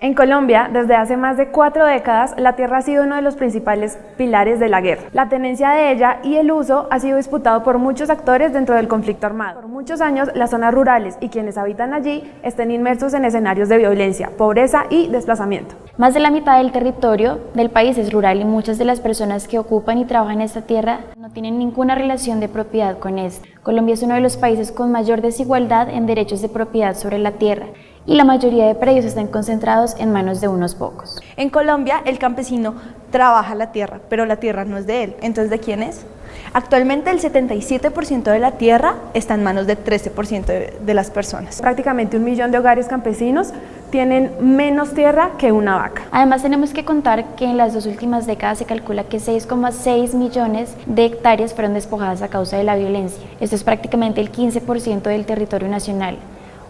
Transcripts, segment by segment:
En Colombia, desde hace más de 4 décadas, la tierra ha sido uno de los principales pilares de la guerra. La tenencia de ella y el uso ha sido disputado por muchos actores dentro del conflicto armado. Por muchos años, las zonas rurales y quienes habitan allí estén inmersos en escenarios de violencia, pobreza y desplazamiento. Más de la mitad del territorio del país es rural y muchas de las personas que ocupan y trabajan esta tierra no tienen ninguna relación de propiedad con esta. Colombia es uno de los países con mayor desigualdad en derechos de propiedad sobre la tierra, y la mayoría de predios están concentrados en manos de unos pocos. En Colombia, el campesino trabaja la tierra, pero la tierra no es de él. Entonces, ¿de quién es? Actualmente el 77% de la tierra está en manos del 13% de las personas. Prácticamente 1 millón de hogares campesinos tienen menos tierra que una vaca. Además, tenemos que contar que en las 2 últimas décadas se calcula que 6,6 millones de hectáreas fueron despojadas a causa de la violencia. Esto es prácticamente el 15% del territorio nacional.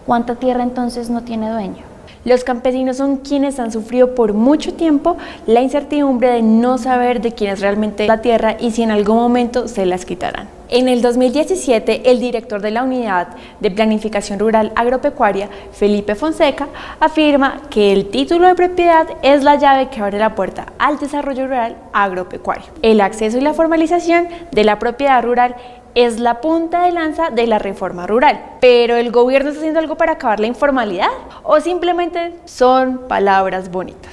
¿Cuánta tierra entonces no tiene dueño? Los campesinos son quienes han sufrido por mucho tiempo la incertidumbre de no saber de quién es realmente la tierra y si en algún momento se las quitarán. En el 2017, el director de la Unidad de Planificación Rural Agropecuaria, Felipe Fonseca, afirma que el título de propiedad es la llave que abre la puerta al desarrollo rural agropecuario. El acceso y la formalización de la propiedad rural es la punta de lanza de la reforma rural. ¿Pero el gobierno está haciendo algo para acabar la informalidad? ¿O simplemente son palabras bonitas?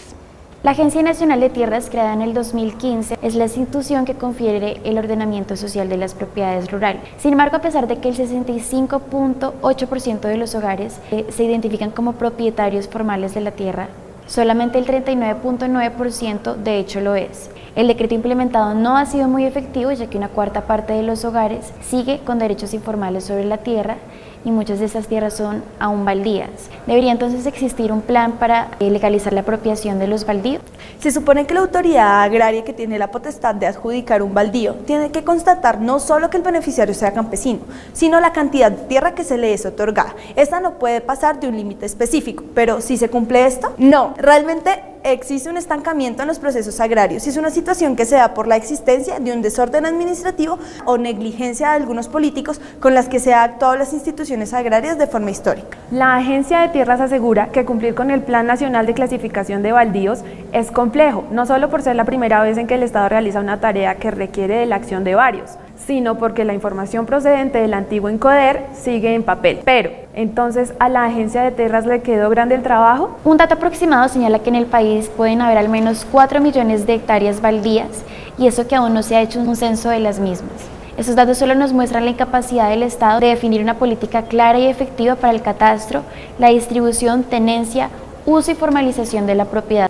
La Agencia Nacional de Tierras, creada en el 2015, es la institución que confiere el ordenamiento social de las propiedades rurales. Sin embargo, a pesar de que el 65,8% de los hogares se identifican como propietarios formales de la tierra, solamente el 39,9% de hecho lo es. El decreto implementado no ha sido muy efectivo, ya que una cuarta parte de los hogares sigue con derechos informales sobre la tierra y muchas de estas tierras son aún baldías. ¿Debería entonces existir un plan para legalizar la apropiación de los baldíos? Se supone que la autoridad agraria que tiene la potestad de adjudicar un baldío tiene que constatar no solo que el beneficiario sea campesino, sino la cantidad de tierra que se le es otorgada. Esta no puede pasar de un límite específico, pero ¿sí se cumple esto? No, realmente existe un estancamiento en los procesos agrarios y es una situación que se da por la existencia de un desorden administrativo o negligencia de algunos políticos con las que se ha actuado las instituciones agrarias de forma histórica. La Agencia de Tierras asegura que cumplir con el Plan Nacional de Clasificación de Baldíos es complejo, no solo por ser la primera vez en que el Estado realiza una tarea que requiere de la acción de varios, sino porque la información procedente del antiguo INCODER sigue en papel. Pero, entonces, ¿a la Agencia de Tierras le quedó grande el trabajo? Un dato aproximado señala que en el país pueden haber al menos 4 millones de hectáreas baldías, y eso que aún no se ha hecho un censo de las mismas. Estos datos solo nos muestran la incapacidad del Estado de definir una política clara y efectiva para el catastro, la distribución, tenencia, uso y formalización de la propiedad.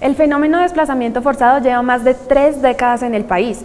El fenómeno de desplazamiento forzado lleva más de 3 décadas en el país.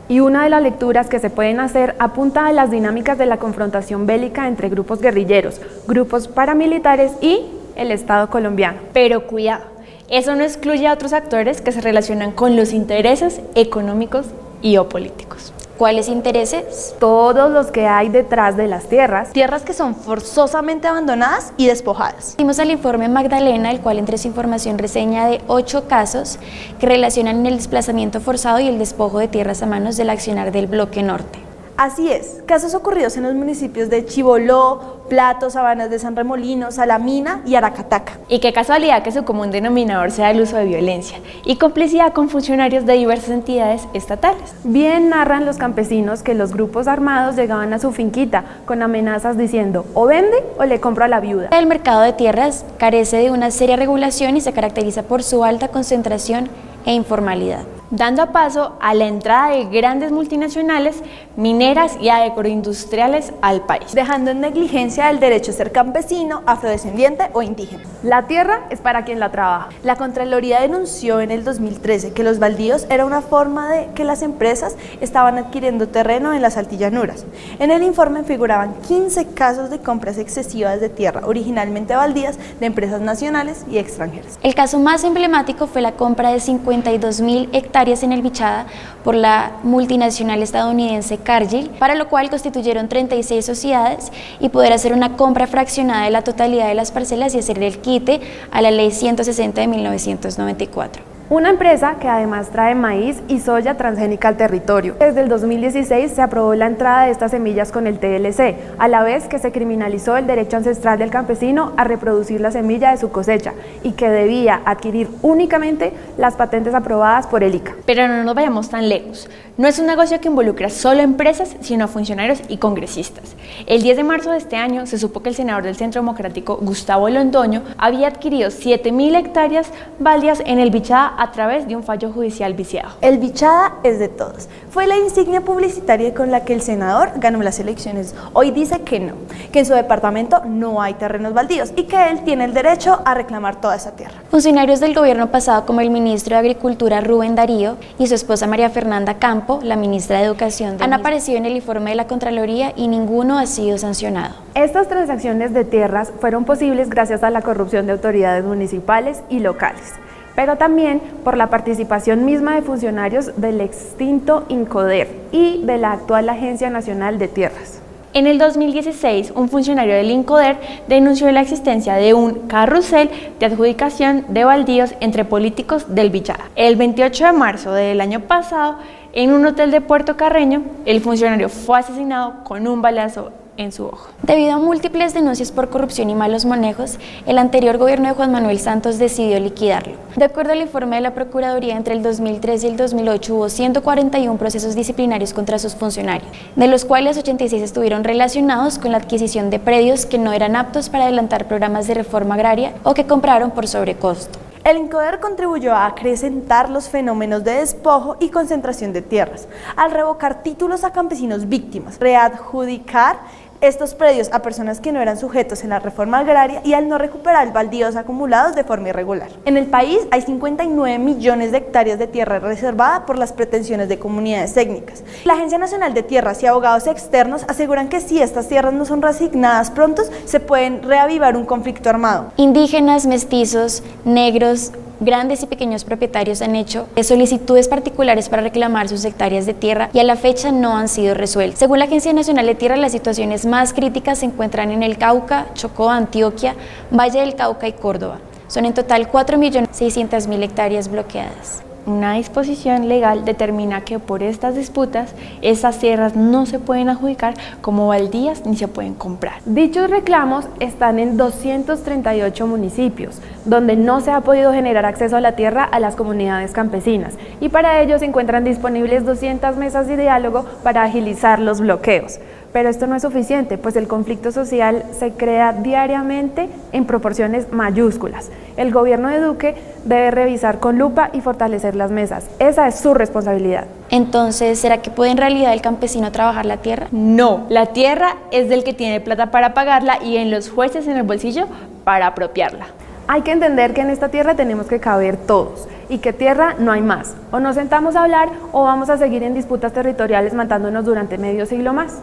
Y una de las lecturas que se pueden hacer apunta a las dinámicas de la confrontación bélica entre grupos guerrilleros, grupos paramilitares y el Estado colombiano. Pero cuidado, eso no excluye a otros actores que se relacionan con los intereses económicos y o políticos. ¿Cuáles intereses? Todos los que hay detrás de las tierras. Tierras que son forzosamente abandonadas y despojadas. Vimos al informe Magdalena, el cual entre su información reseña de 8 casos que relacionan el desplazamiento forzado y el despojo de tierras a manos del accionar del Bloque Norte. Así es, casos ocurridos en los municipios de Chiboló, Plato, Sabanas de San Remolino, Salamina y Aracataca. Y qué casualidad que su común denominador sea el uso de violencia y complicidad con funcionarios de diversas entidades estatales. Bien narran los campesinos que los grupos armados llegaban a su finquita con amenazas diciendo o vende o le compro a la viuda. El mercado de tierras carece de una seria regulación y se caracteriza por su alta concentración e informalidad, dando paso a la entrada de grandes multinacionales, mineras y agroindustriales al país, dejando en negligencia el derecho a ser campesino, afrodescendiente o indígena. La tierra es para quien la trabaja. La Contraloría denunció en el 2013 que los baldíos era una forma de que las empresas estaban adquiriendo terreno en las altillanuras. En el informe figuraban 15 casos de compras excesivas de tierra, originalmente baldías, de empresas nacionales y extranjeras. El caso más emblemático fue la compra de 52.000 hectáreas en el Bichada por la multinacional estadounidense Cargill, para lo cual constituyeron 36 sociedades y poder hacer una compra fraccionada de la totalidad de las parcelas y hacer el quite a la Ley 160 de 1994. Una empresa que además trae maíz y soya transgénica al territorio. Desde el 2016 se aprobó la entrada de estas semillas con el TLC, a la vez que se criminalizó el derecho ancestral del campesino a reproducir la semilla de su cosecha y que debía adquirir únicamente las patentes aprobadas por el ICA. Pero no nos vayamos tan lejos. No es un negocio que involucra solo a empresas, sino a funcionarios y congresistas. El 10 de marzo de este año se supo que el senador del Centro Democrático, Gustavo Londoño, había adquirido 7.000 hectáreas baldías en el Bichada a través de un fallo judicial viciado. El Bichada es de todos. Fue la insignia publicitaria con la que el senador ganó las elecciones. Hoy dice que no, que en su departamento no hay terrenos baldíos y que él tiene el derecho a reclamar toda esa tierra. Funcionarios del gobierno pasado como el ministro de Agricultura Rubén Darío y su esposa María Fernanda Campo, la ministra de Educación, han aparecido en el informe de la Contraloría y ninguno ha sido sancionado. Estas transacciones de tierras fueron posibles gracias a la corrupción de autoridades municipales y locales, pero también por la participación misma de funcionarios del extinto INCODER y de la actual Agencia Nacional de Tierras. En el 2016, un funcionario del INCODER denunció la existencia de un carrusel de adjudicación de baldíos entre políticos del Bichada. El 28 de marzo del año pasado, en un hotel de Puerto Carreño, el funcionario fue asesinado con un balazo en su ojo. Debido a múltiples denuncias por corrupción y malos manejos, el anterior gobierno de Juan Manuel Santos decidió liquidarlo. De acuerdo al informe de la Procuraduría, entre el 2003 y el 2008 hubo 141 procesos disciplinarios contra sus funcionarios, de los cuales 86 estuvieron relacionados con la adquisición de predios que no eran aptos para adelantar programas de reforma agraria o que compraron por sobrecosto. El INCODER contribuyó a acrecentar los fenómenos de despojo y concentración de tierras, al revocar títulos a campesinos víctimas, readjudicar estos predios a personas que no eran sujetos en la reforma agraria y al no recuperar baldíos acumulados de forma irregular. En el país hay 59 millones de hectáreas de tierra reservada por las pretensiones de comunidades étnicas. La Agencia Nacional de Tierras y abogados externos aseguran que si estas tierras no son reasignadas pronto, se pueden reavivar un conflicto armado. Indígenas, mestizos, negros, grandes y pequeños propietarios han hecho solicitudes particulares para reclamar sus hectáreas de tierra y a la fecha no han sido resueltas. Según la Agencia Nacional de Tierra, las situaciones más críticas se encuentran en el Cauca, Chocó, Antioquia, Valle del Cauca y Córdoba. Son en total 4.600.000 hectáreas bloqueadas. Una disposición legal determina que por estas disputas, esas tierras no se pueden adjudicar como baldías ni se pueden comprar. Dichos reclamos están en 238 municipios, donde no se ha podido generar acceso a la tierra a las comunidades campesinas, y para ello se encuentran disponibles 200 mesas de diálogo para agilizar los bloqueos. Pero esto no es suficiente, pues el conflicto social se crea diariamente en proporciones mayúsculas. El gobierno de Duque debe revisar con lupa y fortalecer las mesas. Esa es su responsabilidad. Entonces, ¿será que puede en realidad el campesino trabajar la tierra? No, la tierra es del que tiene plata para pagarla y en los jueces en el bolsillo para apropiarla. Hay que entender que en esta tierra tenemos que caber todos y que tierra no hay más. O nos sentamos a hablar o vamos a seguir en disputas territoriales matándonos durante medio siglo más.